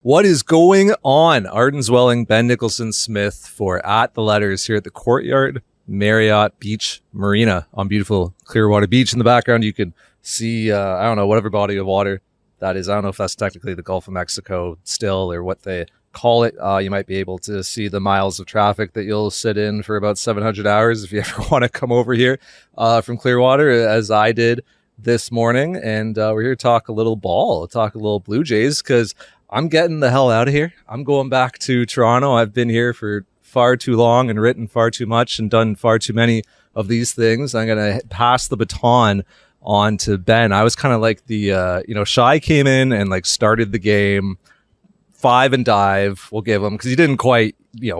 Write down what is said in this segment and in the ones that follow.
What is going on? Arden Zwelling, Ben Nicholson Smith for At the Letters here at the Courtyard Marriott Beach Marina on beautiful Clearwater Beach. In the background, you can see, I don't know, whatever body of water that is. I don't know if that's technically the Gulf of Mexico still or what they call it. You might be able to see the miles of traffic that you'll sit in for about 700 hours if you ever want to come over here from Clearwater, as I did this morning. And we're here to talk a little ball, talk a little Blue Jays, because I'm getting the hell out of here. I'm going back to Toronto. I've been here for far too long and written far too much and done far too many of these things. I'm going to pass the baton on to Ben. I was kind of like the, Shy came in and like started the game, 5 and dive. We'll give him, because he didn't quite,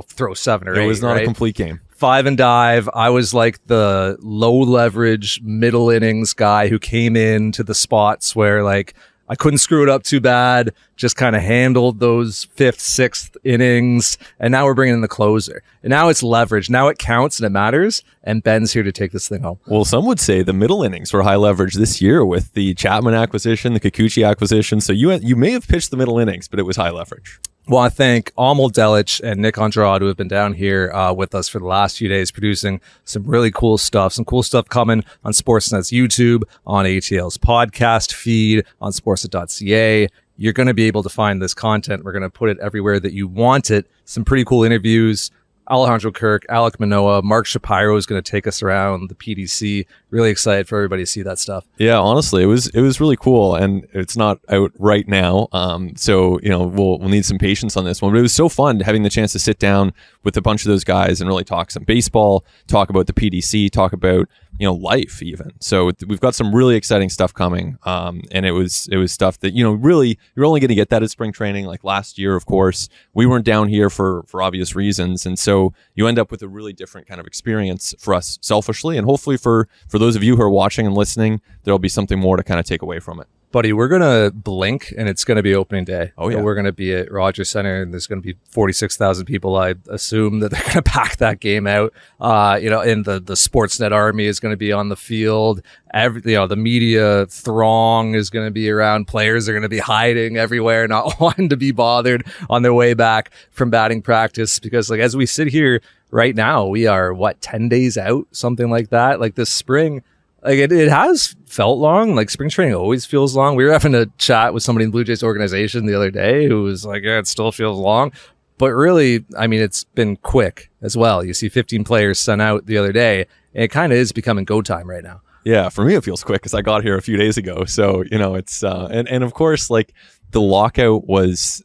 throw 7 or 8. It was not right? a complete game. 5 and dive. I was like the low leverage middle innings guy who came in to the spots where like I couldn't screw it up too bad, just kind of handled those 5th, 6th innings, and now we're bringing in the closer. And now it's leverage. Now it counts and it matters, and Ben's here to take this thing home. Well, some would say the middle innings were high leverage this year with the Chapman acquisition, the Kikuchi acquisition. So you may have pitched the middle innings, but it was high leverage. Well, I thank Amol Delic and Nick Andrade, who have been down here with us for the last few days, producing some really cool stuff. Some cool stuff coming on Sportsnet's YouTube, on ATL's podcast feed, on sportsnet.ca. You're going to be able to find this content. We're going to put it everywhere that you want it. Some pretty cool interviews. Alejandro Kirk, Alec Manoah, Mark Shapiro is going to take us around the PDC. Really excited for everybody to see that stuff. Yeah, honestly, it was really cool, and it's not out right now. So we'll need some patience on this one. But it was so fun having the chance to sit down with a bunch of those guys and really talk some baseball, talk about the PDC, talk about life even. So we've got some really exciting stuff coming. And it was stuff that, really you're only going to get that at spring training. Like last year, of course, we weren't down here for obvious reasons. And so you end up with a really different kind of experience for us selfishly. And hopefully for those of you who are watching and listening, there'll be something more to kind of take away from it. Buddy, we're going to blink and it's going to be opening day. Oh, yeah. We're going to be at Rogers Center and there's going to be 46,000 people. I assume that they're going to pack that game out. And the Sportsnet army is going to be on the field. The media throng is going to be around. Players are going to be hiding everywhere, not wanting to be bothered on their way back from batting practice. Because as we sit here right now, we are 10 days out, something like that. Like this spring, it has felt long. Like spring training always feels long. We were having a chat with somebody in the Blue Jays organization the other day who was like, yeah, it still feels long. But really, it's been quick as well. You see 15 players sent out the other day, and it kind of is becoming go time right now. Yeah, for me, it feels quick because I got here a few days ago. So, it's, and of course, like the lockout was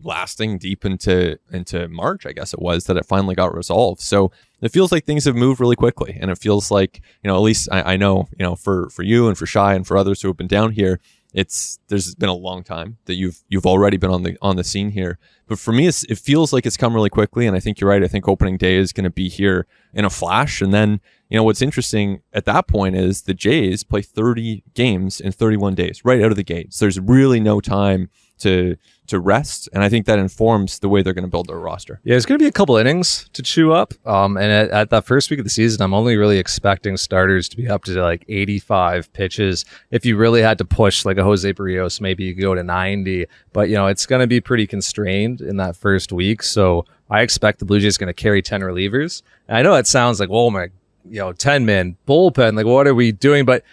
lasting deep into March, I guess it was, that it finally got resolved. So it feels like things have moved really quickly, and it feels like, at least I know, for you and for Shy and for others who have been down here, there's been a long time that you've already been on the scene here. But for me, it feels like it's come really quickly, and I think you're right. I think opening day is going to be here in a flash, and then what's interesting at that point is the Jays play 30 games in 31 days right out of the gate. So there's really no time to rest, and I think that informs the way they're going to build their roster. Yeah, there's going to be a couple innings to chew up, and at that first week of the season, I'm only really expecting starters to be up to like 85 pitches. If you really had to push like a Jose Barrios, maybe you could go to 90, but it's going to be pretty constrained in that first week. So I expect the Blue Jays going to carry 10 relievers. And I know it sounds like, oh my, 10-man bullpen, like what are we doing? But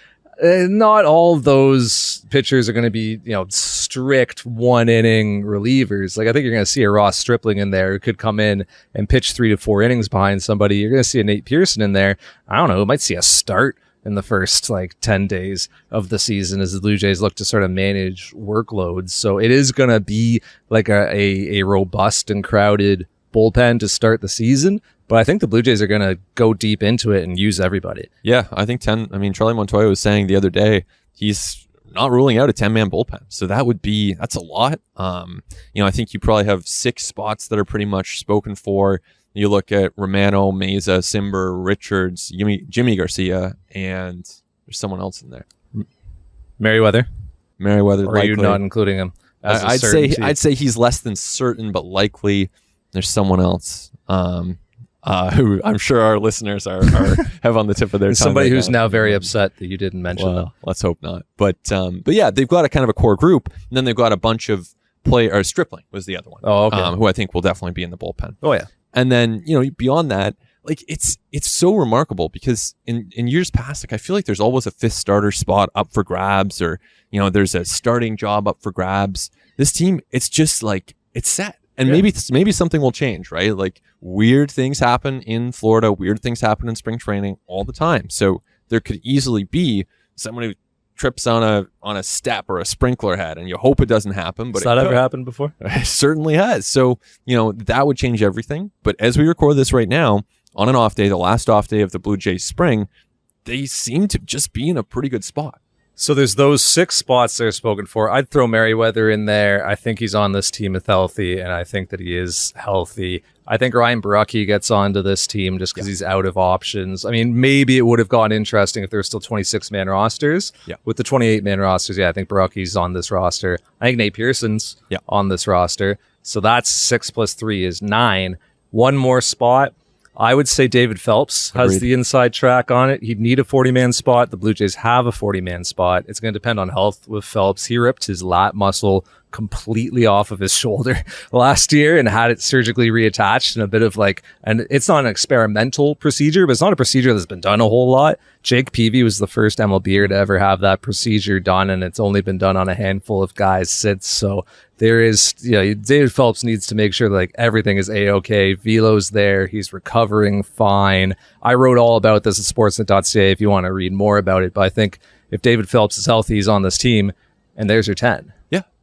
not all of those pitchers are going to be, strict 1-inning relievers. Like I think you're going to see a Ross Stripling in there who could come in and pitch 3 to 4 innings behind somebody. You're going to see a Nate Pearson in there. I don't know. Might see a start in the first 10 days of the season as the Blue Jays look to sort of manage workloads. So it is going to be like a robust and crowded bullpen to start the season. But I think the Blue Jays are going to go deep into it and use everybody. Yeah, I think 10. Charlie Montoya was saying the other day, he's not ruling out a 10-man bullpen. So that's a lot. I think you probably have 6 spots that are pretty much spoken for. You look at Romano, Meza, Simber, Richards, Jimmy Garcia, and there's someone else in there. Merriweather. Or likely. Are you not including him? I'd say he's less than certain, but likely there's someone else. Who I'm sure our listeners are have on the tip of their tongue. Somebody who's now very upset that you didn't mention them. Let's hope not. But yeah, they've got a kind of a core group, and then they've got a bunch of Stripling was the other one. Oh, okay. Who I think will definitely be in the bullpen. Oh, yeah. And then, beyond that, like it's so remarkable because in years past, like I feel like there's always a fifth starter spot up for grabs, or there's a starting job up for grabs. This team, it's just like it's set, and maybe something will change, right? Like weird things happen in Florida, weird things happen in spring training all the time. So there could easily be someone who trips on a step or a sprinkler head, and you hope it doesn't happen. But has that ever happened before? It certainly has. So that would change everything. But as we record this right now, on an off day, the last off day of the Blue Jays spring, they seem to just be in a pretty good spot. So there's those 6 spots they're spoken for. I'd throw Merriweather in there. I think he's on this team if healthy, and I think that he is healthy. I think Ryan Barucki gets onto this team just because he's out of options. I mean, maybe it would have gotten interesting if there were still 26-man rosters. Yeah. With the 28-man rosters, I think Barucki's on this roster. I think Nate Pearson's on this roster. So that's 6 plus 3 is 9. One more spot. I would say David Phelps has the inside track on it. He'd need a 40-man spot. The Blue Jays have a 40-man spot. It's going to depend on health with Phelps. He ripped his lat muscle completely off of his shoulder last year and had it surgically reattached in a bit of and it's not an experimental procedure, but it's not a procedure that's been done a whole lot. Jake Peavy was the first MLBer to ever have that procedure done, and it's only been done on a handful of guys since. So there is, David Phelps needs to make sure that everything is A-OK. Velo's there. He's recovering fine. I wrote all about this at sportsnet.ca if you want to read more about it, but I think if David Phelps is healthy, he's on this team, and there's your 10.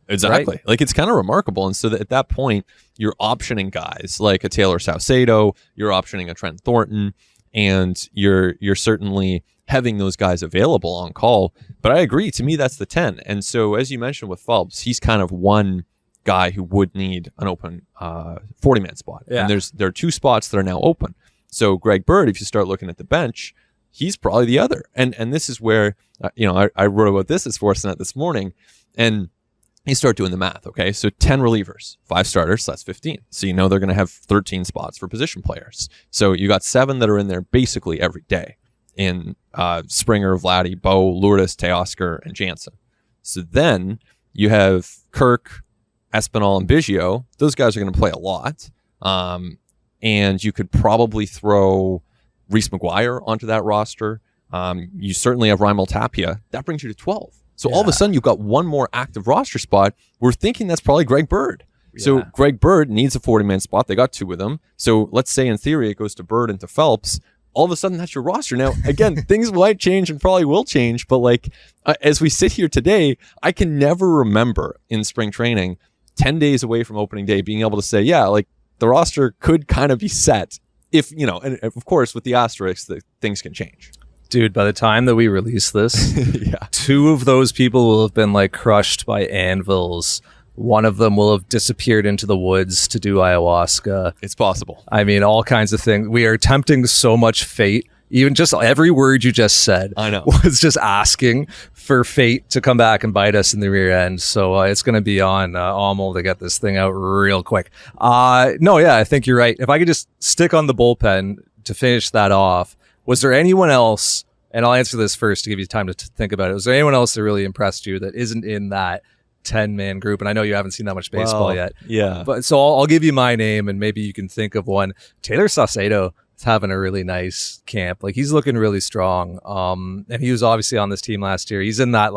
Exactly. Right? It's kind of remarkable. And so that at that point, you're optioning guys like a Taylor Saucedo, you're optioning a Trent Thornton, and you're certainly having those guys available on call. But I agree. To me, that's the 10. And so as you mentioned with Phelps, he's kind of one guy who would need an open 40-man spot. Yeah. And there are 2 spots that are now open. So Greg Bird, if you start looking at the bench, he's probably the other. And this is where, I wrote about this at Sportsnet this morning, and you start doing the math, okay? So 10 relievers, 5 starters, so that's 15. So they're going to have 13 spots for position players. So you got 7 that are in there basically every day in Springer, Vladdy, Bo, Lourdes, Teoscar, and Jansen. So then you have Kirk, Espinal, and Biggio. Those guys are going to play a lot. And you could probably throw Reese McGuire onto that roster. You certainly have Raimel Tapia. That brings you to 12. So all of a sudden, you've got one more active roster spot. We're thinking that's probably Greg Bird. Yeah. So Greg Bird needs a 40-man spot. They got 2 of them. So let's say in theory it goes to Bird and to Phelps. All of a sudden, that's your roster. Now, again, things might change and probably will change. But as we sit here today, I can never remember in spring training, 10 days away from opening day, being able to say, the roster could kind of be set. If, and of course, with the asterisk, that things can change. Dude, by the time that we release this, 2 of those people will have been crushed by anvils. One of them will have disappeared into the woods to do ayahuasca. It's possible. I mean, all kinds of things. We are tempting so much fate. Even just every word you just said, I know, was just asking for fate to come back and bite us in the rear end. So it's going to be on Amal to get this thing out real quick. I think you're right. If I could just stick on the bullpen to finish that off. Was there anyone else, and I'll answer this first to give you time to think about it. Was there anyone else that really impressed you that isn't in that 10-man group? And I know you haven't seen that much baseball yet. Yeah. But so I'll give you my name, and maybe you can think of one. Taylor Saucedo is having a really nice camp. He's looking really strong. And he was obviously on this team last year. He's in that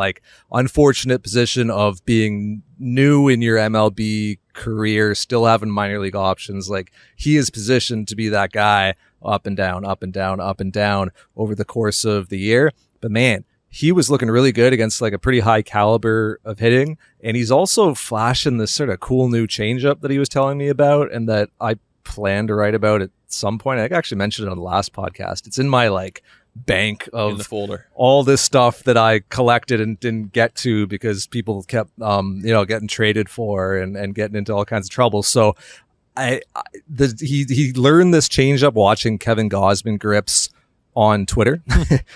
unfortunate position of being new in your MLB career, still having minor league options. He is positioned to be that guy up and down, up and down, up and down over the course of the year. But man, he was looking really good against a pretty high caliber of hitting. And he's also flashing this sort of cool new changeup that he was telling me about and that I plan to write about at some point. I actually mentioned it on the last podcast. It's in my bank of in the folder, all this stuff that I collected and didn't get to because people kept, getting traded for and getting into all kinds of trouble. So he learned this changeup watching Kevin Gausman grips on Twitter,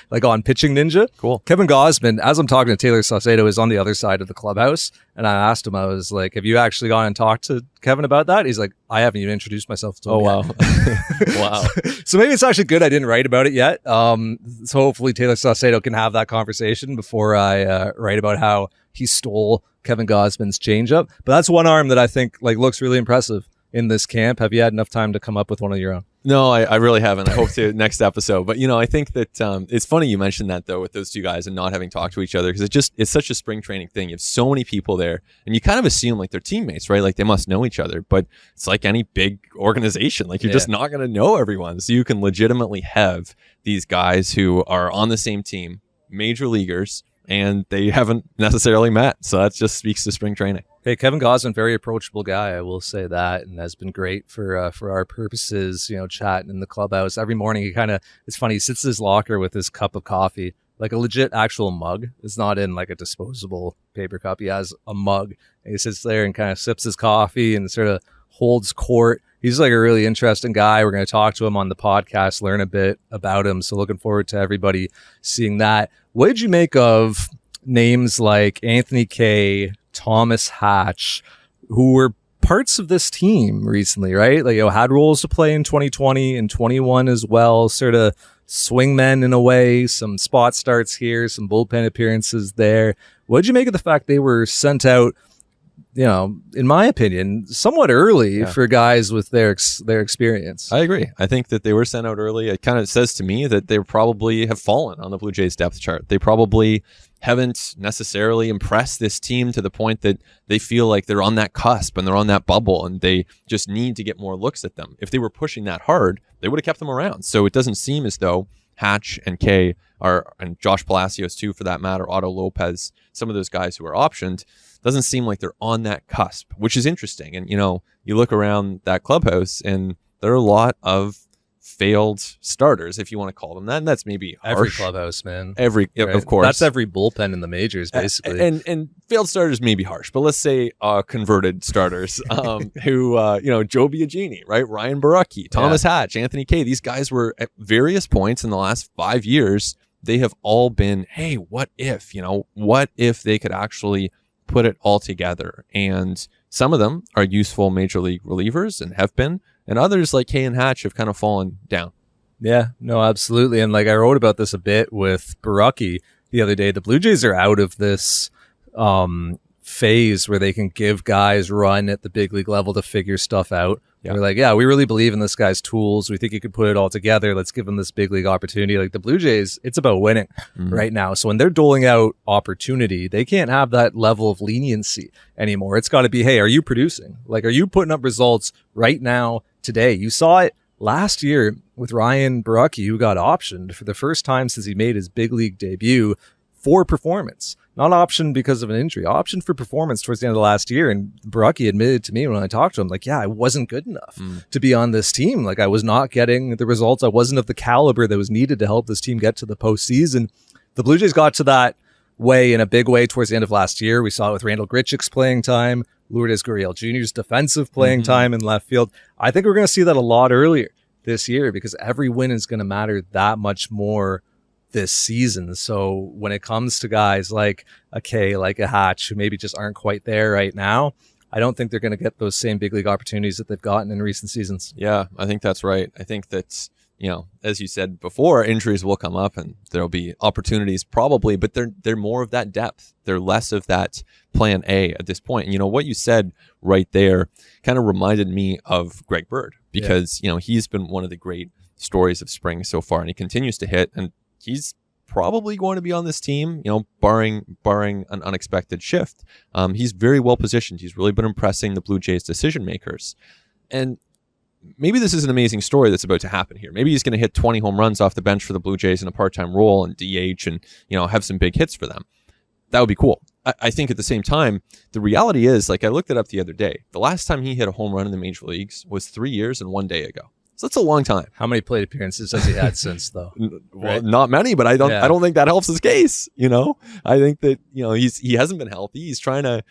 like on Pitching Ninja. Cool. Kevin Gosman, as I'm talking to Taylor Saucedo, is on the other side of the clubhouse. And I asked him, I was like, have you actually gone and talked to Kevin about that? He's like, I haven't even introduced myself to him yet. Wow. Wow. So maybe it's actually good I didn't write about it yet. So hopefully Taylor Saucedo can have that conversation before I write about how he stole Kevin Gosman's changeup. But that's one arm that I think like looks really impressive in this camp. Have you had enough time to come up with one of your own? No, I really haven't. I hope to next episode. But, I think that it's funny you mentioned that, though, with those two guys and not having talked to each other, because it's such a spring training thing. You have so many people there, and you kind of assume like they're teammates, right? Like they must know each other. But it's like any big organization. Like you're just not going to know everyone. So you can legitimately have these guys who are on the same team, major leaguers, and they haven't necessarily met. So that just speaks to spring training. Hey, Kevin Gosman, very approachable guy, I will say that, and has been great for our purposes, chatting in the clubhouse. Every morning it's funny, he sits in his locker with his cup of coffee, like a legit actual mug. It's not in like a disposable paper cup. He has a mug, and he sits there and kind of sips his coffee and sort of holds court. He's like a really interesting guy. We're going to talk to him on the podcast, learn a bit about him. So looking forward to everybody seeing that. What did you make of names like Anthony Kay, Thomas Hatch, who were parts of this team recently, right? Like, had roles to play in 2020 and 21 as well, sort of swingmen in a way, some spot starts here, some bullpen appearances there. What did you make of the fact they were sent out, in my opinion, somewhat early for guys with their experience? I agree. I think that they were sent out early. It kind of says to me that they probably have fallen on the Blue Jays depth chart. They probably haven't necessarily impressed this team to the point that they feel like they're on that cusp and they're on that bubble and they just need to get more looks at them. If they were pushing that hard, they would have kept them around. So it doesn't seem as though Hatch and Kay and Josh Palacios too, for that matter, Otto Lopez, some of those guys who are optioned, doesn't seem like they're on that cusp, which is interesting. And, you look around that clubhouse and there are a lot of failed starters, if you want to call them that. And that's maybe harsh. Every clubhouse, man. Right? Of course. That's every bullpen in the majors, basically. And failed starters may be harsh, but let's say converted starters who, Joe Biagini, right? Ryan Baracchi, Thomas Hatch, Anthony Kay. These guys were at various points in the last 5 years. They have all been, hey, what if they could actually put it all together? And some of them are useful major league relievers and have been, and others like Kay and Hatch have kind of fallen down. Yeah, no, absolutely. And like I wrote about this a bit with Baracchi the other day. The Blue Jays are out of this phase where they can give guys run at the big league level to figure stuff out. Yeah. We're like, we really believe in this guy's tools. We think he could put it all together. Let's give him this big league opportunity. Like the Blue Jays, it's about winning right now. So when they're doling out opportunity, they can't have that level of leniency anymore. It's got to be, hey, are you producing? Like, are you putting up results right now, today? You saw it last year with Ryan Baracchi, who got optioned for the first time since he made his big league debut for performance. Not optioned because of an injury, optioned for performance towards the end of last year. And Baracchi admitted to me when I talked to him, like, I wasn't good enough to be on this team. Like, I was not getting the results. I wasn't of the caliber that was needed to help this team get to the postseason. The Blue Jays got to that way in a big way towards the end of last year. We saw it with Randall Grichuk's playing time, Lourdes Gurriel Jr.'s defensive playing time in left field. I think we're going to see that a lot earlier this year because every win is going to matter that much more this season. So when it comes to guys like a Kay, like a Hatch, who maybe just aren't quite there right now, I don't think they're going to get those same big league opportunities that they've gotten in recent seasons. Yeah, I think that's right. I think that's, as you said before, injuries will come up and there'll be opportunities probably, but they're more of that depth. They're less of that plan A at this point. And what you said right there kind of reminded me of Greg Bird because, he's been one of the great stories of spring so far and he continues to hit, and he's probably going to be on this team, barring an unexpected shift. He's very well positioned. He's really been impressing the Blue Jays decision makers. And maybe this is an amazing story that's about to happen here. Maybe he's going to hit 20 home runs off the bench for the Blue Jays in a part-time role and DH and, have some big hits for them. That would be cool. I think at the same time, the reality is, like I looked it up the other day, the last time he hit a home run in the major leagues was 3 years and 1 day ago. So that's a long time. How many plate appearances has he had since, though? Well, not many, but I don't think that helps his case. I think that he hasn't been healthy. He's trying to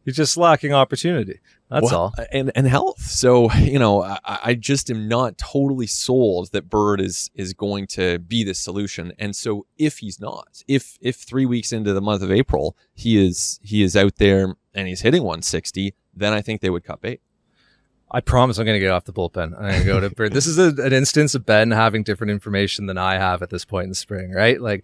He's just lacking opportunity. That's all. And health. So, I just am not totally sold that Bird is going to be the solution. And so if he's not, if 3 weeks into the month of April, he is out there and he's hitting 160, then I think they would cut bait. I promise I'm going to get off the bullpen. I'm going to go to Bird. This is an instance of Ben having different information than I have at this point in the spring, right? Like,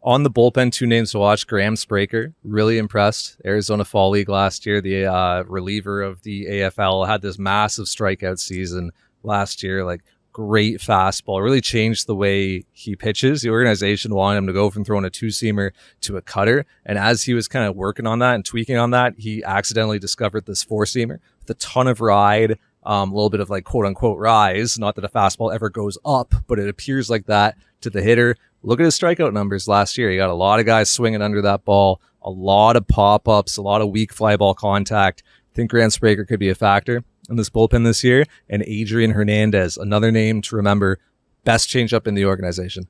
on the bullpen, 2 names to watch. Graham Spraker, really impressed. Arizona Fall League last year, the reliever of the AFL, had this massive strikeout season last year. Like, great fastball. Really changed the way he pitches. The organization wanted him to go from throwing a 2-seamer to a cutter. And as he was kind of working on that and tweaking on that, he accidentally discovered this 4-seamer with a ton of ride. A little bit of like quote unquote rise. Not that a fastball ever goes up, but it appears like that to the hitter. Look at his strikeout numbers last year. He got a lot of guys swinging under that ball, a lot of pop-ups, a lot of weak fly ball contact. I think Graham Spraker could be a factor in this bullpen this year. And Adrian Hernandez, another name to remember, best changeup in the organization.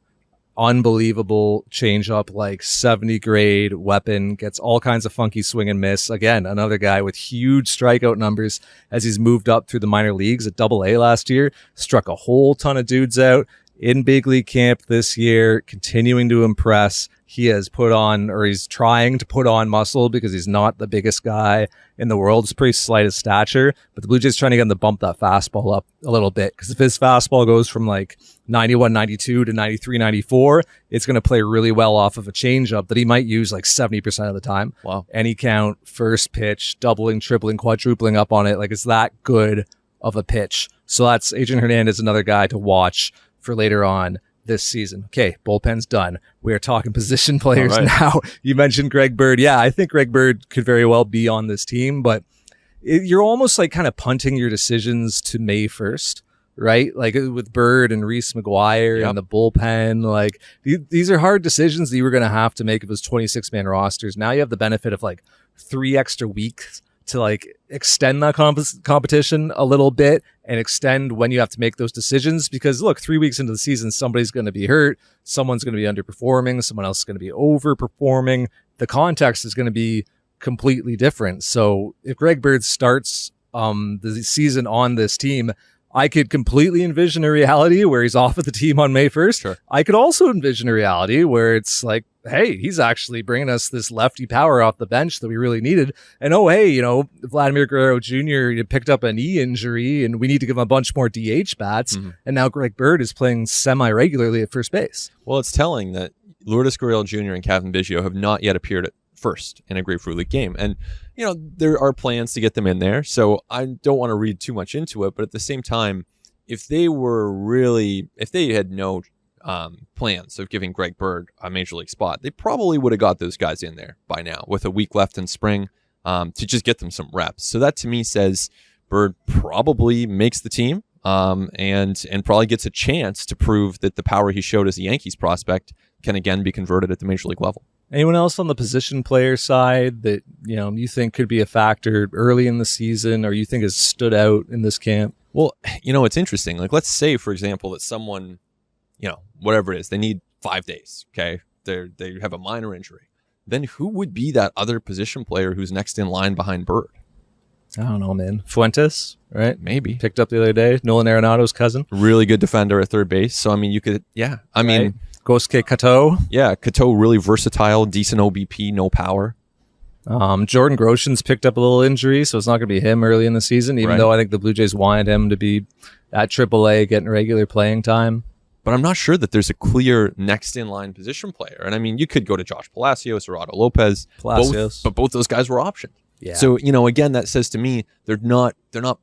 Unbelievable changeup, like 70 grade weapon, gets all kinds of funky swing and miss. Again, another guy with huge strikeout numbers as he's moved up through the minor leagues at AA last year, struck a whole ton of dudes out in big league camp this year, continuing to impress. He has put on, or he's trying to put on muscle because he's not the biggest guy in the world. He's pretty slight of stature, but the Blue Jays trying to get him to bump that fastball up a little bit. Because if his fastball goes from like 91, 92 to 93, 94, it's going to play really well off of a changeup that he might use like 70% of the time. Wow. Any count, first pitch, doubling, tripling, quadrupling up on it. Like, it's that good of a pitch. So that's Adrian Hernandez, another guy to watch for later on this season. Okay, bullpen's done. We are talking position players now. You mentioned Greg Bird. Yeah, I think Greg Bird could very well be on this team, but you're almost like kind of punting your decisions to May 1st, right? Like with Bird and Reese McGuire and the bullpen. Like these are hard decisions that you were going to have to make of his 26-man rosters. Now you have the benefit of like 3 extra weeks to like extend that competition a little bit and extend when you have to make those decisions. Because look, 3 weeks into the season, somebody's going to be hurt. Someone's going to be underperforming. Someone else is going to be overperforming. The context is going to be completely different. So if Greg Bird starts the season on this team, I could completely envision a reality where he's off of the team on May 1st. Sure. I could also envision a reality where it's like, hey, he's actually bringing us this lefty power off the bench that we really needed. And oh, hey, you know, Vladimir Guerrero Jr. picked up a knee injury and we need to give him a bunch more DH bats. Mm-hmm. And now Greg Bird is playing semi-regularly at first base. Well, it's telling that Lourdes Gurriel Jr. and Kevin Biggio have not yet appeared at first in a Grapefruit League game. And, you know, there are plans to get them in there. So I don't want to read too much into it. But at the same time, if they had no plans of giving Greg Bird a major league spot, they probably would have got those guys in there by now with a week left in spring to just get them some reps. So that to me says Bird probably makes the team and probably gets a chance to prove that the power he showed as a Yankees prospect can again be converted at the major league level. Anyone else on the position player side that, you know, you think could be a factor early in the season or you think has stood out in this camp? Well, you know, it's interesting. Like, let's say, for example, that someone, you know, whatever it is, they need 5 days, okay? They have a minor injury. Then who would be that other position player who's next in line behind Bird? I don't know, man. Fuentes, right? Maybe. Picked up the other day. Nolan Arenado's cousin. Really good defender at third base. So, I mean, you could, yeah. I mean, Gosuke Kato. Yeah, Kato, really versatile, decent OBP, no power. Jordan Grosjean's picked up a little injury, so it's not going to be him early in the season, even though I think the Blue Jays wanted him to be at AAA, getting regular playing time. But I'm not sure that there's a clear next in line position player. And I mean, you could go to Josh Palacios or Otto Lopez, but both those guys were optioned. Yeah. So, you know, again, that says to me they're not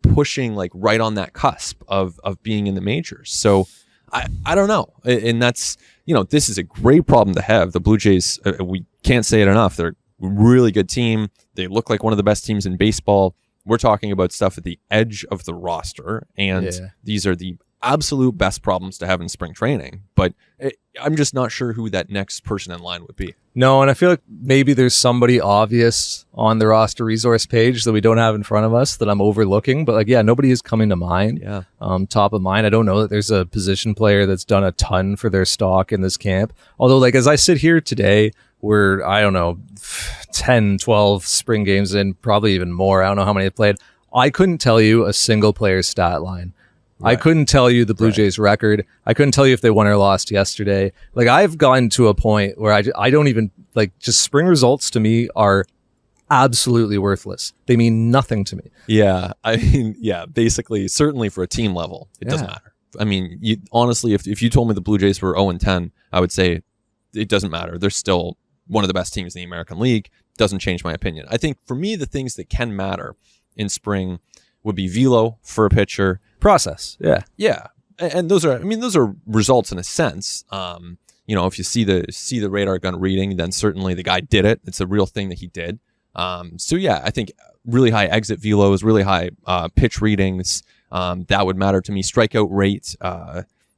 pushing like right on that cusp of being in the majors. So I don't know. And that's, you know, this is a great problem to have. The Blue Jays, we can't say it enough. They're a really good team. They look like one of the best teams in baseball. We're talking about stuff at the edge of the roster, and these are the absolute best problems to have in spring training. But I'm just not sure who that next person in line would be. No, and I feel like maybe there's somebody obvious on the roster resource page that we don't have in front of us that I'm overlooking. But like, yeah, nobody is coming to mind. Yeah. Top of mind. I don't know that there's a position player that's done a ton for their stock in this camp. Although, like, as I sit here today, we're, I don't know, 10, 12 spring games in, probably even more. I don't know how many they played. I couldn't tell you a single player's stat line. Right. I couldn't tell you the Blue Jays record. I couldn't tell you if they won or lost yesterday. Like, I've gotten to a point where I don't even, like, just spring results to me are absolutely worthless. They mean nothing to me. Yeah. I mean, yeah, basically, certainly for a team level, it doesn't matter. I mean, honestly, if you told me the Blue Jays were 0-10, I would say it doesn't matter. They're still one of the best teams in the American League. Doesn't change my opinion. I think for me, the things that can matter in spring would be velo for a pitcher. Process. Yeah. And those are results in a sense. If you see the radar gun reading, then certainly the guy did it. It's a real thing that he did. So yeah, I think really high exit velos, really high pitch readings, that would matter to me. Strikeout rate,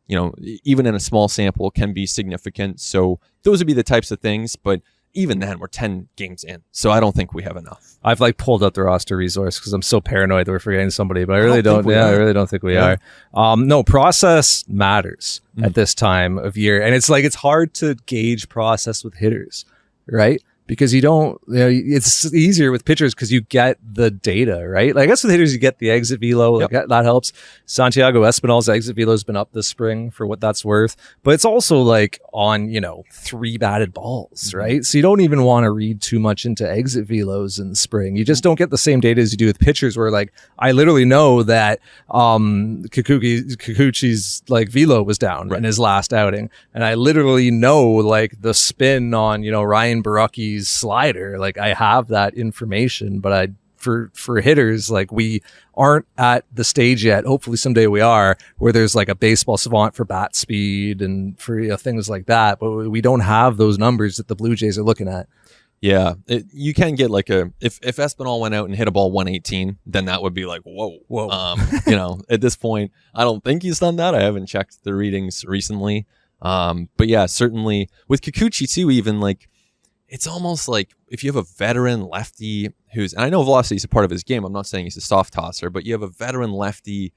even in a small sample can be significant. So those would be the types of things, but even then, we're 10 games in, so I don't think we have enough. I've pulled up the roster resource because I'm so paranoid that we're forgetting somebody, but I really don't. I really don't think we are. No, process matters at this time of year, and it's hard to gauge process with hitters, right? Because it's easier with pitchers because you get the data, right? Like, I guess with hitters, you get the exit velo. Like, that helps. Santiago Espinal's exit velo has been up this spring for what that's worth. But it's also on, 3 batted balls, right? So you don't even want to read too much into exit velos in spring. You just don't get the same data as you do with pitchers where, I literally know that Kikuchi's, velo was down in his last outing. And I literally know, the spin on, Ryan Baracki's slider. I have that information, but for hitters, we aren't at the stage yet. Hopefully someday we are, where there's a baseball savant for bat speed and for things like that. But we don't have those numbers that the Blue Jays are looking at. Yeah, you can get if Espinal went out and hit a ball 118, then that would be whoa. At this point, I don't think he's done that. I haven't checked the readings recently. But yeah, certainly with Kikuchi too, even it's almost like if you have a veteran lefty and I know velocity is a part of his game. I'm not saying he's a soft tosser, but you have a veteran lefty,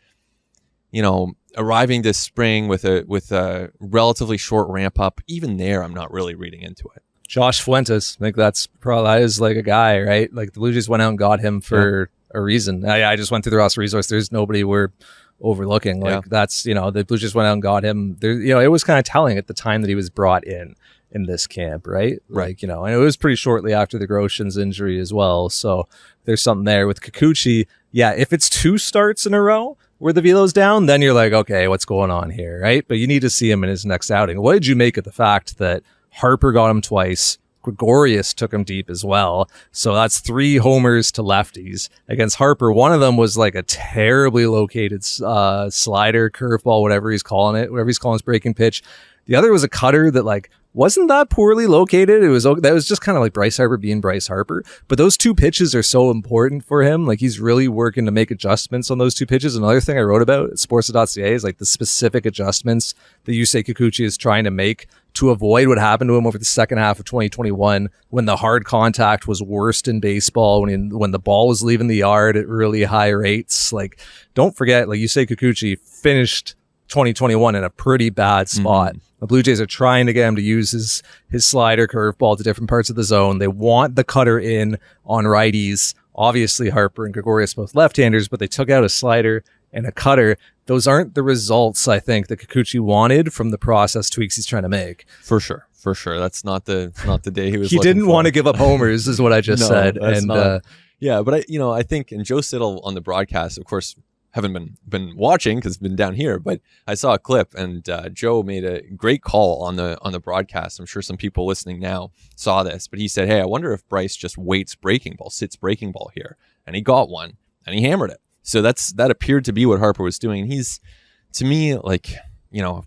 arriving this spring with a relatively short ramp up. Even there, I'm not really reading into it. Josh Fuentes, I think that is a guy, right? The Blue Jays went out and got him for a reason. I just went through the roster resource. There's nobody we're overlooking. That's, the Blue Jays went out and got him. There, it was kind of telling at the time that he was brought in this camp, right? And it was pretty shortly after the Groshans injury as well. So there's something there with Kikuchi. Yeah, if it's 2 starts in a row where the velo's down, then you're okay, what's going on here, right? But you need to see him in his next outing. What did you make of the fact that Harper got him twice, Gregorius took him deep as well? So that's 3 homers to lefties against Harper. One of them was a terribly located slider, curveball, whatever he's calling his breaking pitch. The other was a cutter that wasn't that poorly located. That was just kind of Bryce Harper being Bryce Harper. But those 2 pitches are so important for him. He's really working to make adjustments on those 2 pitches. Another thing I wrote about at Sportsnet.ca is the specific adjustments that Yusei Kikuchi is trying to make to avoid what happened to him over the second half of 2021 when the hard contact was worst in baseball, when the ball was leaving the yard at really high rates. Don't forget, Yusei Kikuchi finished 2021 in a pretty bad spot. The Blue Jays are trying to get him to use his slider curveball to different parts of the zone. They want the cutter in on righties. Obviously, Harper and Gregorius both left-handers, but they took out a slider and a cutter. Those aren't the results, I think, that Kikuchi wanted from the process tweaks he's trying to make. For sure. That's not the day he was. He didn't want to give up homers, is what I just said. And but I think, and Joe Siddle on the broadcast, of course, haven't been watching because it's been down here, but I saw a clip and Joe made a great call on the broadcast. I'm sure some people listening now saw this, but he said, "Hey, I wonder if Bryce just sits breaking ball here," and he got one and he hammered it. So that appeared to be what Harper was doing. And he's, to me,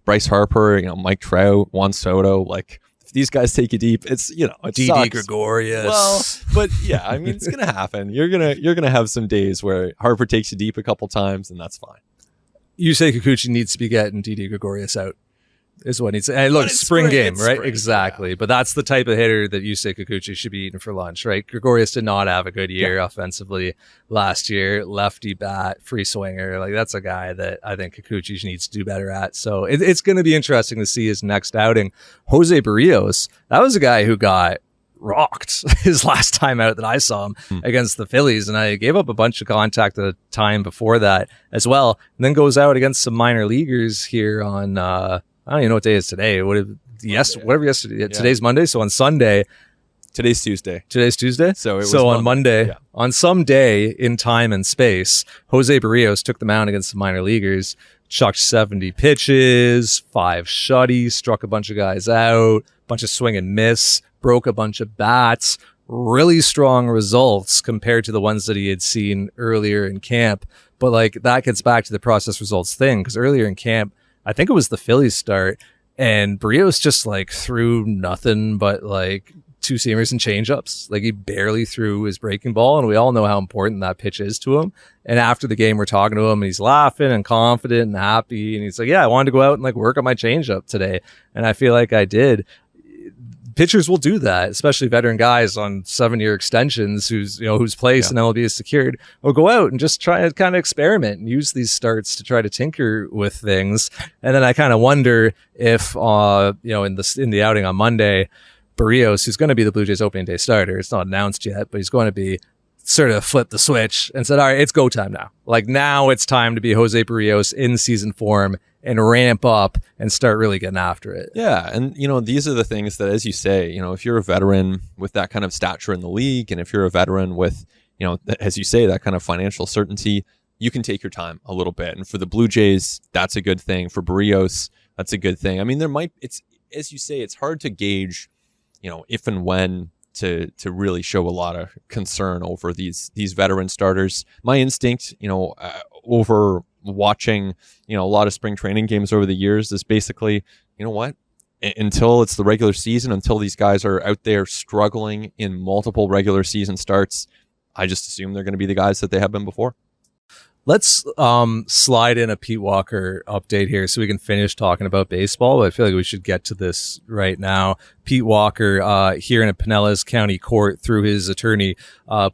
Bryce Harper, Mike Trout, Juan Soto, if these guys take you deep, it's it Didi sucks. Gregorius. Well, but yeah, I mean, it's gonna happen. You're gonna have some days where Harper takes you deep a couple times, and that's fine. You say Kikuchi needs to be getting Didi Gregorius out. is what needs. And look, But it's spring game, right? spring, Exactly. yeah. But that's the type of hitter that Yusei Kikuchi should be eating for lunch, right? Gregorius did not have a good year offensively last year. Lefty bat, free swinger. Like, that's a guy that I think Kikuchi needs to do better at. So it's going to be interesting to see his next outing. Jose Barrios, that was a guy who got rocked his last time out that I saw him against the Phillies, and I gave up a bunch of contact at a time before that as well, and then goes out against some minor leaguers here on I don't even know what day it is today. Whatever yesterday. Yeah. Today's Monday, so on Sunday. Today's Tuesday. So it was on Monday, yeah. on some day in time and space, Jose Barrios took the mound against the minor leaguers, chucked 70 pitches, 5 shutties, struck a bunch of guys out, bunch of swing and miss, broke a bunch of bats. Really strong results compared to the ones that he had seen earlier in camp. But like, that gets back to the process results thing, because earlier in camp, I think it was the Phillies start, and Barrios just like threw nothing but like 2-seamers and changeups. Like, he barely threw his breaking ball, and we all know how important that pitch is to him. And after the game, we're talking to him, and he's laughing and confident and happy, and he's like, yeah, I wanted to go out and like work on my changeup today, and I feel like I did. Pitchers will do that, especially veteran guys on 7-year extensions whose place in MLB is secured, will go out and just try to kind of experiment and use these starts to try to tinker with things. And then I kind of wonder if, in the outing on Monday, Barrios, who's going to be the Blue Jays opening day starter, it's not announced yet, but he's going to be, sort of flipped the switch and said, all right, it's go time now. Like, now it's time to be Jose Barrios in season form and ramp up and start really getting after it. Yeah. And, these are the things that, as you say, if you're a veteran with that kind of stature in the league, and if you're a veteran with, as you say, that kind of financial certainty, you can take your time a little bit. And for the Blue Jays, that's a good thing. For Barrios, that's a good thing. I mean, it's, as you say, it's hard to gauge, if and when to really show a lot of concern over these veteran starters. My instinct, over watching, a lot of spring training games over the years is basically, until it's the regular season, until these guys are out there struggling in multiple regular season starts, I just assume they're going to be the guys that they have been before. Let's slide in a Pete Walker update here so we can finish talking about baseball. But I feel like we should get to this right now. Pete Walker, here in a Pinellas County court through his attorney,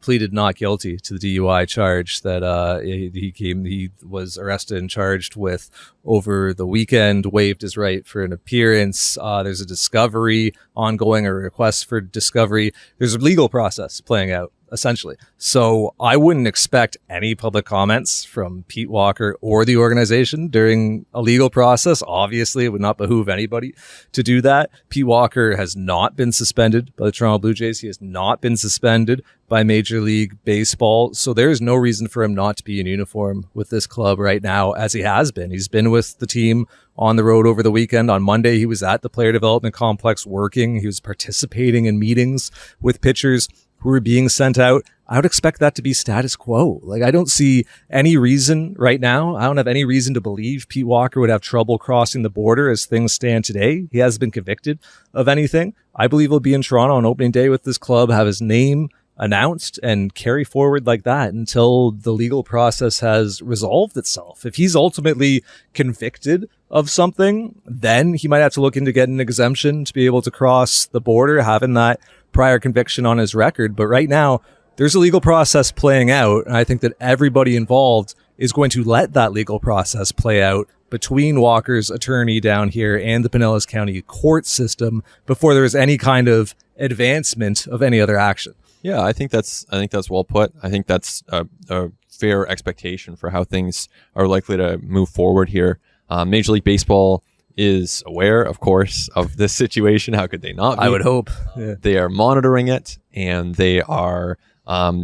pleaded not guilty to the DUI charge that he was arrested and charged with over the weekend, waived his right for an appearance. There's a discovery ongoing, a request for discovery. There's a legal process playing out, essentially. So I wouldn't expect any public comments from Pete Walker or the organization during a legal process. Obviously, it would not behoove anybody to do that. Pete Walker has not been suspended by the Toronto Blue Jays. He has not been suspended by Major League Baseball. So there is no reason for him not to be in uniform with this club right now, as he has been. He's been with the team on the road over the weekend. On Monday, he was at the player development complex working. He was participating in meetings with pitchers who are being sent out. I would expect that to be status quo. Like, I don't see any reason right now. I don't have any reason to believe Pete Walker would have trouble crossing the border as things stand today. He hasn't been convicted of anything. I believe he'll be in Toronto on opening day with this club, have his name announced, and carry forward like that until the legal process has resolved itself. If he's ultimately convicted of something, then he might have to look into getting an exemption to be able to cross the border, having that prior conviction on his record. But right now, there's a legal process playing out, and I think that everybody involved is going to let that legal process play out between Walker's attorney down here and the Pinellas County court system before there is any kind of advancement of any other action. Yeah, I think that's well put. I think that's a fair expectation for how things are likely to move forward here. Major League Baseball is aware, of course, of this situation. How could they not be? I would hope. Yeah. They are monitoring it, and they are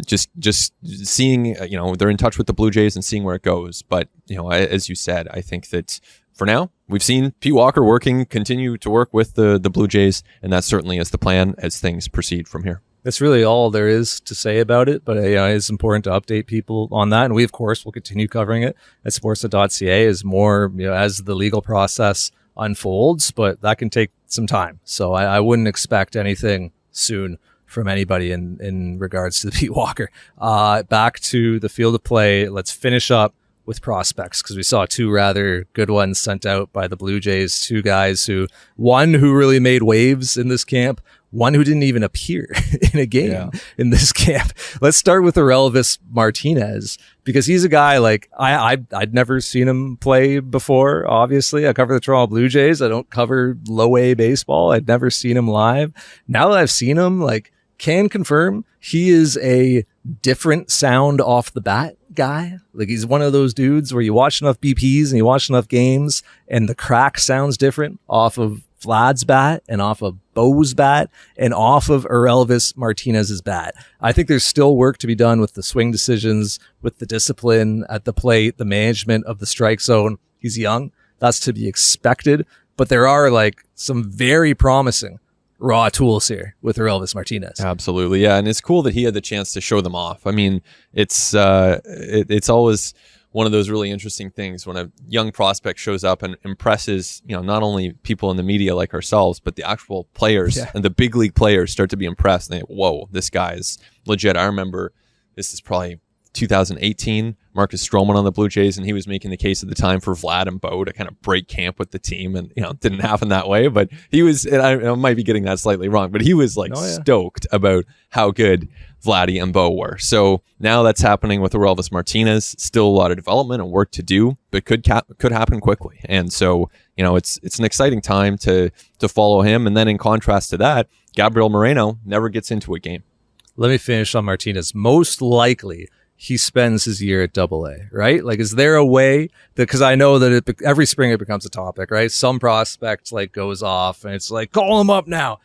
just seeing, they're in touch with the Blue Jays and seeing where it goes. But, as you said, I think that for now, we've seen Pete Walker continue to work with the Blue Jays, and that certainly is the plan as things proceed from here. That's really all there is to say about it, but it's important to update people on that. And we, of course, will continue covering it at sportsnet.ca as more, as the legal process unfolds, but that can take some time. So I wouldn't expect anything soon from anybody in regards to Pete Walker. Back to the field of play. Let's finish up with prospects, because we saw two rather good ones sent out by the Blue Jays, two guys one who really made waves in this camp, one who didn't even appear in a game in this camp. Let's start with Aurelvis Martinez, because he's a guy like I'd never seen him play before. Obviously, I cover the Toronto Blue Jays. I don't cover low A baseball. I'd never seen him live. Now that I've seen him, like, can confirm he is a different sound off the bat guy. Like, he's one of those dudes where you watch enough BPs and you watch enough games and the crack sounds different off of Vlad's bat and off of Bo's bat and off of Aurelvis Martinez's bat. I think there's still work to be done with the swing decisions, with the discipline at the plate, the management of the strike zone. He's young. That's to be expected. But there are like some very promising raw tools here with Aurelvis Martinez. Absolutely. Yeah. And it's cool that he had the chance to show them off. I mean, it's always one of those really interesting things when a young prospect shows up and impresses, not only people in the media like ourselves, but the actual players and the big league players start to be impressed. And they, whoa, this guy's legit. I remember this is probably 2018, Marcus Stroman on the Blue Jays, and he was making the case at the time for Vlad and Bo to kind of break camp with the team, and it didn't happen that way. But he was, and I might be getting that slightly wrong, but he was like stoked about how good Vladdy and Bo were. So now that's happening with Aurelvis Martinez. Still a lot of development and work to do, but could happen quickly. And so it's an exciting time to follow him. And then in contrast to that, Gabriel Moreno never gets into a game. Let me finish on Martinez. Most likely, he spends his year at AA, right? Like, is there a way that, because I know that every spring it becomes a topic, right? Some prospect like goes off and it's like, call him up now.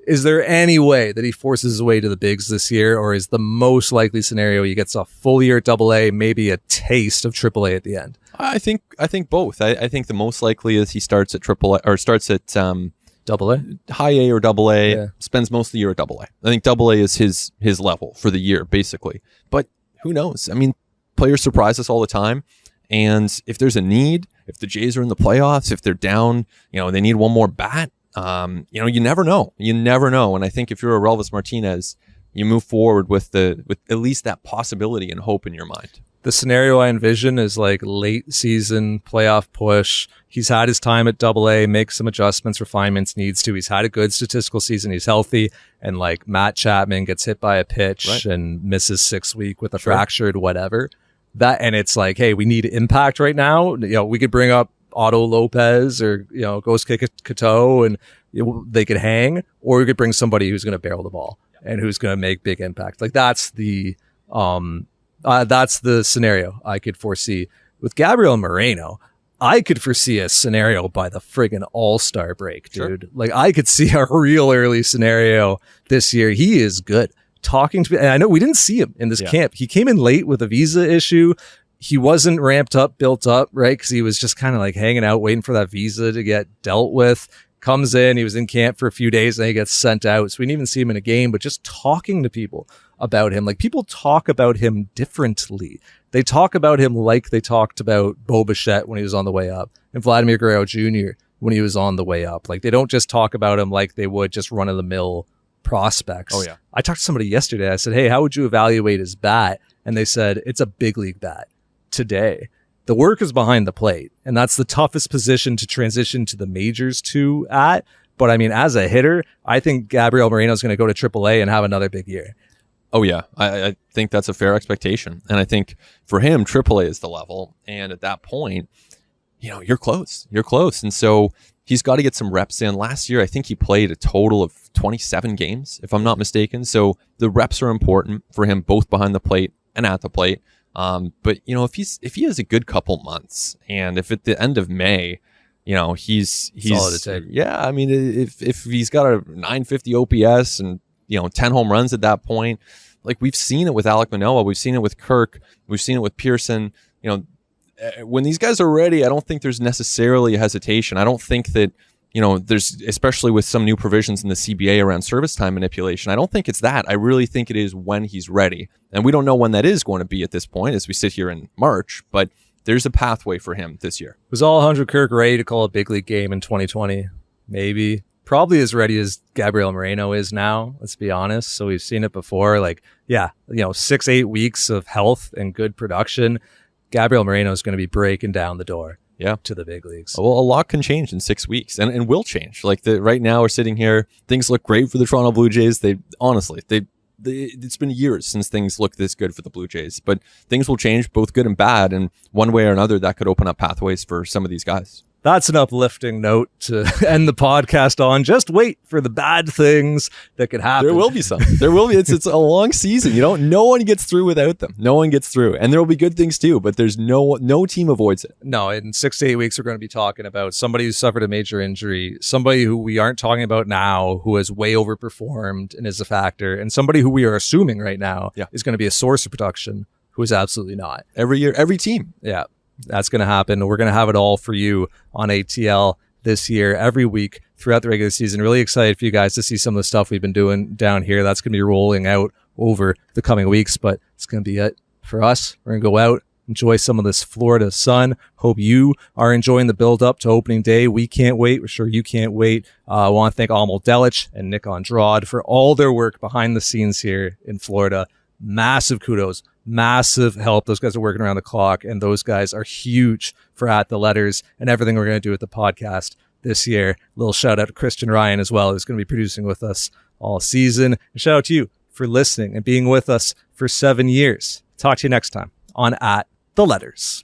Is there any way that he forces his way to the bigs this year, or is the most likely scenario he gets a full year at AA, maybe a taste of AAA at the end? I think both. I think the most likely is he starts at AAA or starts at AA, high A or AA, spends most of the year at AA. I think AA is his level for the year, basically. But who knows? I mean, players surprise us all the time. And if there's a need, if the Jays are in the playoffs, if they're down, they need one more bat, you never know. You never know. And I think if you're Aurelvis Martinez, you move forward with at least that possibility and hope in your mind. The scenario I envision is like late season playoff push. He's had his time at AA, makes some adjustments, refinements, needs to. He's had a good statistical season. He's healthy. And like Matt Chapman gets hit by a pitch and misses 6 weeks with a fractured whatever. And it's like, hey, we need impact right now. We could bring up Otto Lopez or, Ghost Kato and they could hang, or we could bring somebody who's going to barrel the ball and who's going to make big impact. Like that's the scenario I could foresee. With Gabriel Moreno, I could foresee a scenario by the friggin' all-star break, dude. Sure. Like, I could see a real early scenario this year. He is good. Talking to me, and I know we didn't see him in this camp. He came in late with a visa issue. He wasn't ramped up, built up, right? Because he was just kind of like hanging out, waiting for that visa to get dealt with. Comes in, he was in camp for a few days, and then he gets sent out. So we didn't even see him in a game, but just talking to people about him. Like, people talk about him differently. They talk about him like they talked about Bo Bichette when he was on the way up and Vladimir Guerrero Jr. when he was on the way up. Like, they don't just talk about him like they would just run-of-the-mill prospects. Oh, yeah. I talked to somebody yesterday. I said, hey, how would you evaluate his bat? And they said, it's a big league bat today. The work is behind the plate, and that's the toughest position to transition to the majors at. But I mean, as a hitter, I think Gabriel Moreno is going to go to AAA and have another big year. Oh, yeah. I think that's a fair expectation. And I think for him, AAA is the level. And at that point, you're close. You're close. And so he's got to get some reps in. Last year, I think he played a total of 27 games, if I'm not mistaken. So the reps are important for him, both behind the plate and at the plate. But if he has a good couple months, and if at the end of May, he's solid to take. Yeah, I mean, if he's got a 950 OPS and 10 home runs at that point, like we've seen it with Alek Manoah, we've seen it with Kirk, we've seen it with Pearson. When these guys are ready, I don't think there's necessarily a hesitation. I don't think that there's, especially with some new provisions in the CBA around service time manipulation, I don't think it's that. I really think it is when he's ready. And we don't know when that is going to be at this point as we sit here in March, but there's a pathway for him this year. Was Alejandro Kirk ready to call a big league game in 2020? Maybe. Probably as ready as Gabriel Moreno is now, let's be honest. So we've seen it before. 6-8 weeks of health and good production. Gabriel Moreno is going to be breaking down the door Yeah. to the big leagues. Well, a lot can change in 6 weeks and will change. Like right now we're sitting here, things look great for the Toronto Blue Jays. It's been years since things look this good for the Blue Jays, but things will change, both good and bad. And one way or another, that could open up pathways for some of these guys. That's an uplifting note to end the podcast on. Just wait for the bad things that could happen. There will be some. There will be. It's a long season. No one gets through without them. No one gets through, and there will be good things too. But there's no team avoids it. No, in 6 to 8 weeks, we're going to be talking about somebody who suffered a major injury, somebody who we aren't talking about now, who has way overperformed and is a factor, and somebody who we are assuming right now is going to be a source of production, who is absolutely not. Every year, every team. Yeah. That's going to happen. We're going to have it all for you on ATL this year, every week throughout the regular season. Really excited for you guys to see some of the stuff we've been doing down here. That's going to be rolling out over the coming weeks, but it's going to be it for us. We're going to go out, enjoy some of this Florida sun. Hope you are enjoying the build up to opening day. We can't wait. We're sure you can't wait. I want to thank Amel Delich and Nick Andrade for all their work behind the scenes here in Florida. Massive kudos. Massive help. Those guys are working around the clock, and those guys are huge for At the Letters and everything we're going to do with the podcast this year. A little shout out to Christian Ryan as well, who's going to be producing with us all season. And shout out to you for listening and being with us for 7 years. Talk to you next time on At the Letters.